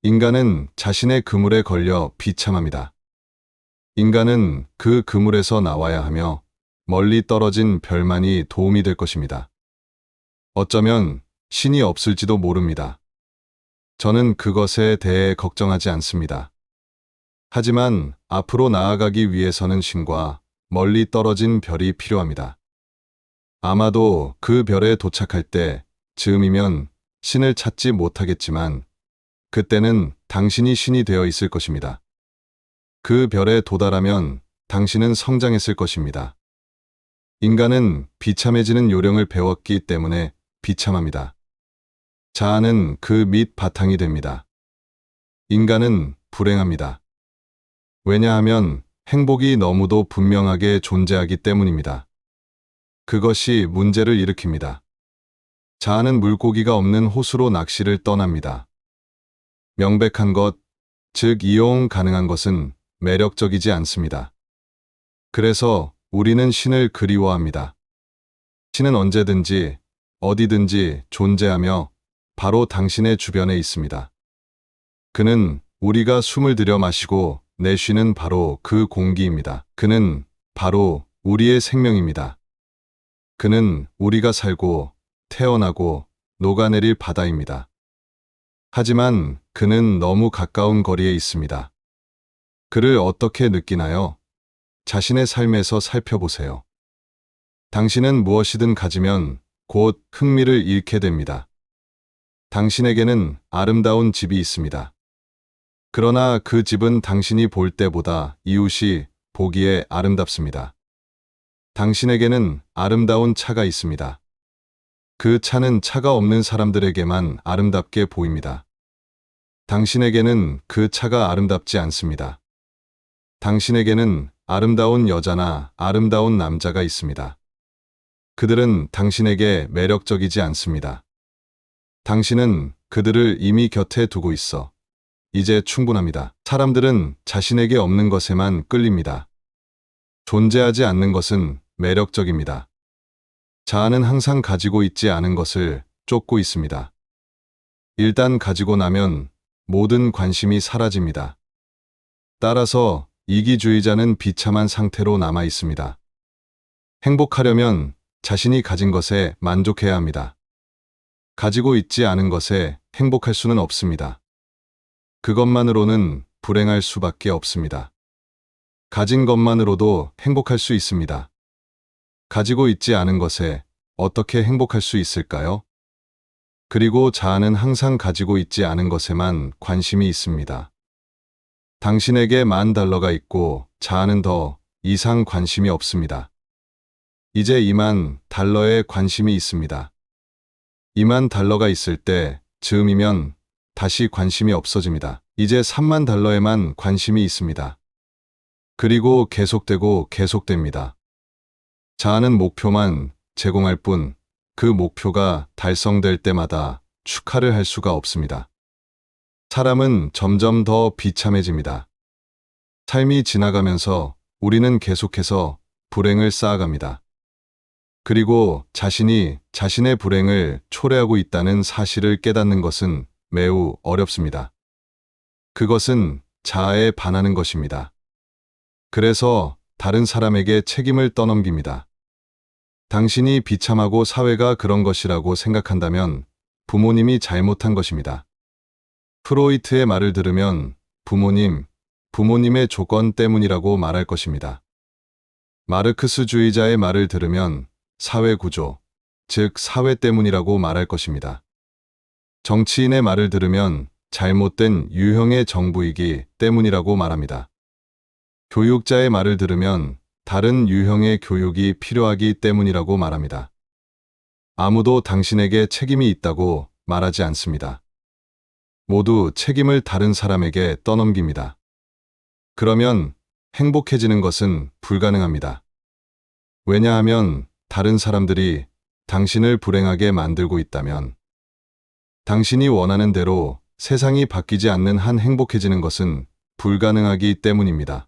인간은 자신의 그물에 걸려 비참합니다. 인간은 그 그물에서 나와야 하며 멀리 떨어진 별만이 도움이 될 것입니다. 어쩌면 신이 없을지도 모릅니다. 저는 그것에 대해 걱정하지 않습니다. 하지만 앞으로 나아가기 위해서는 신과 멀리 떨어진 별이 필요합니다. 아마도 그 별에 도착할 때 즈음이면 신을 찾지 못하겠지만 그때는 당신이 신이 되어 있을 것입니다. 그 별에 도달하면 당신은 성장했을 것입니다. 인간은 비참해지는 요령을 배웠기 때문에 비참합니다. 자아는 그 밑 바탕이 됩니다. 인간은 불행합니다. 왜냐하면 행복이 너무도 분명하게 존재하기 때문입니다. 그것이 문제를 일으킵니다. 자아는 물고기가 없는 호수로 낚시를 떠납니다. 명백한 것, 즉 이용 가능한 것은 매력적이지 않습니다. 그래서 우리는 신을 그리워합니다. 신은 언제든지 어디든지 존재하며 바로 당신의 주변에 있습니다. 그는 우리가 숨을 들여 마시고 내쉬는 바로 그 공기입니다. 그는 바로 우리의 생명입니다. 그는 우리가 살고 태어나고 녹아내릴 바다입니다. 하지만 그는 너무 가까운 거리에 있습니다. 그를 어떻게 느끼나요? 자신의 삶에서 살펴보세요. 당신은 무엇이든 가지면 곧 흥미를 잃게 됩니다. 당신에게는 아름다운 집이 있습니다. 그러나 그 집은 당신이 볼 때보다 이웃이 보기에 아름답습니다. 당신에게는 아름다운 차가 있습니다. 그 차는 차가 없는 사람들에게만 아름답게 보입니다. 당신에게는 그 차가 아름답지 않습니다. 당신에게는 아름다운 여자나 아름다운 남자가 있습니다. 그들은 당신에게 매력적이지 않습니다. 당신은 그들을 이미 곁에 두고 있어 이제 충분합니다. 사람들은 자신에게 없는 것에만 끌립니다. 존재하지 않는 것은 매력적입니다. 자아는 항상 가지고 있지 않은 것을 쫓고 있습니다. 일단 가지고 나면 모든 관심이 사라집니다. 따라서 이기주의자는 비참한 상태로 남아 있습니다. 행복하려면 자신이 가진 것에 만족해야 합니다. 가지고 있지 않은 것에 행복할 수는 없습니다. 그것만으로는 불행할 수밖에 없습니다. 가진 것만으로도 행복할 수 있습니다. 가지고 있지 않은 것에 어떻게 행복할 수 있을까요? 그리고 자아는 항상 가지고 있지 않은 것에만 관심이 있습니다. 당신에게 $10,000가 있고 자아는 더 이상 관심이 없습니다. 이제 $20,000에 관심이 있습니다. $20,000가 있을 때 즈음이면 다시 관심이 없어집니다. 이제 $30,000에만 관심이 있습니다. 그리고 계속되고 계속됩니다. 자아는 목표만 제공할 뿐 그 목표가 달성될 때마다 축하를 할 수가 없습니다. 사람은 점점 더 비참해집니다. 삶이 지나가면서 우리는 계속해서 불행을 쌓아갑니다. 그리고 자신이 자신의 불행을 초래하고 있다는 사실을 깨닫는 것은 매우 어렵습니다. 그것은 자아에 반하는 것입니다. 그래서 다른 사람에게 책임을 떠넘깁니다. 당신이 비참하고 사회가 그런 것이라고 생각한다면 부모님이 잘못한 것입니다. 프로이트의 말을 들으면 부모님의 조건 때문이라고 말할 것입니다. 마르크스주의자의 말을 들으면 사회 구조, 즉 사회 때문이라고 말할 것입니다. 정치인의 말을 들으면 잘못된 유형의 정부이기 때문이라고 말합니다. 교육자의 말을 들으면 다른 유형의 교육이 필요하기 때문이라고 말합니다. 아무도 당신에게 책임이 있다고 말하지 않습니다. 모두 책임을 다른 사람에게 떠넘깁니다. 그러면 행복해지는 것은 불가능합니다. 왜냐하면 다른 사람들이 당신을 불행하게 만들고 있다면 당신이 원하는 대로 세상이 바뀌지 않는 한 행복해지는 것은 불가능하기 때문입니다.